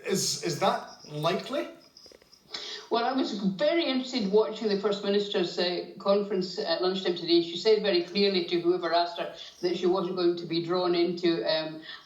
Is that likely? Well, I was very interested watching the First Minister's conference at lunchtime today. She said very clearly to whoever asked her that she wasn't going to be drawn into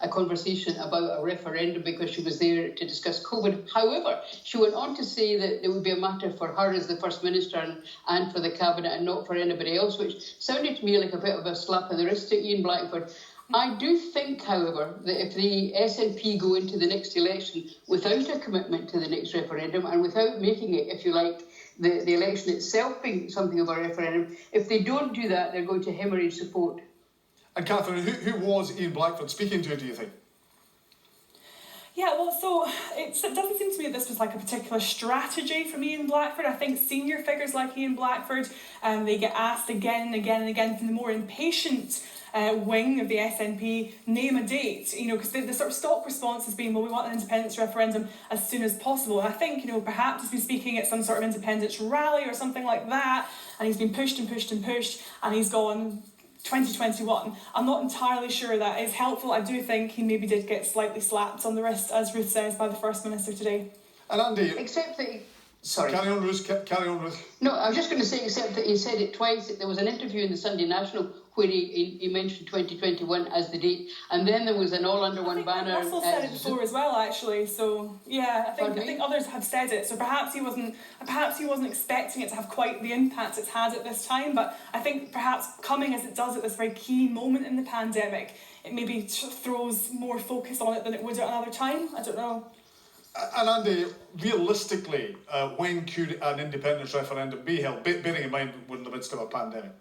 a conversation about a referendum because she was there to discuss COVID. However, she went on to say that it would be a matter for her as the First Minister and for the Cabinet and not for anybody else, which sounded to me like a bit of a slap in the wrist to Ian Blackford. I do think, however, that if the SNP go into the next election without a commitment to the next referendum and without making it, if you like, the election itself being something of a referendum, if they don't do that, they're going to hemorrhage support. And Catherine, who was Ian Blackford speaking to, do you think? Yeah, well, so it doesn't seem to me that this was like a particular strategy from Ian Blackford. I think senior figures like Ian Blackford, they get asked again and again and again from the more impatient wing of the SNP, name a date, because the sort of stock response has been, well, we want an independence referendum as soon as possible. And I think, perhaps he's been speaking at some sort of independence rally or something like that, and he's been pushed and pushed and pushed, and he's gone 2021. I'm not entirely sure that is helpful. I do think he maybe did get slightly slapped on the wrist, as Ruth says, by the First Minister today. And Andy... Except that... Sorry. Carry on, Ruth. No, I was just going to say, except that he said it twice. There was an interview in the Sunday National where he mentioned 2021 as the date, and then there was an all-under-one banner. Russell said it before as well, actually. So yeah, I think others have said it. So perhaps he wasn't expecting it to have quite the impact it's had at this time. But I think perhaps coming as it does at this very key moment in the pandemic, it maybe throws more focus on it than it would at another time. I don't know. And Andy, realistically, when could an independence referendum be held, bearing in mind we're in the midst of a pandemic?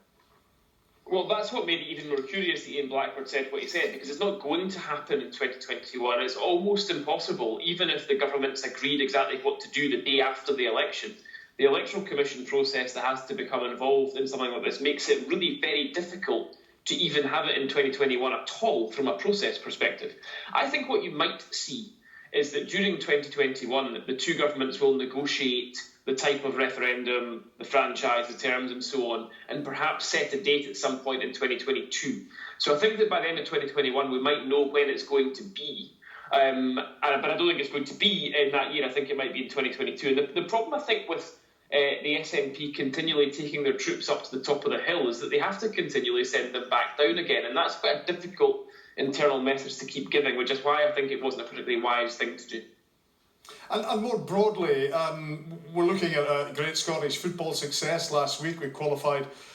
Well, that's what made it even more curious that Ian Blackford said what he said, because it's not going to happen in 2021. It's almost impossible, even if the government's agreed exactly what to do the day after the election. The Electoral Commission process that has to become involved in something like this makes it really very difficult to even have it in 2021 at all from a process perspective. I think what you might see is that during 2021, the two governments will negotiate the type of referendum, the franchise, the terms and so on, and perhaps set a date at some point in 2022. So I think that by the end of 2021, we might know when it's going to be. But I don't think it's going to be in that year. I think it might be in 2022. And the problem, I think, with the SNP continually taking their troops up to the top of the hill is that they have to continually send them back down again. And that's quite a difficult internal message to keep giving, which is why I think it wasn't a particularly wise thing to do. And more broadly, we're looking at a great Scottish football success last week. We qualified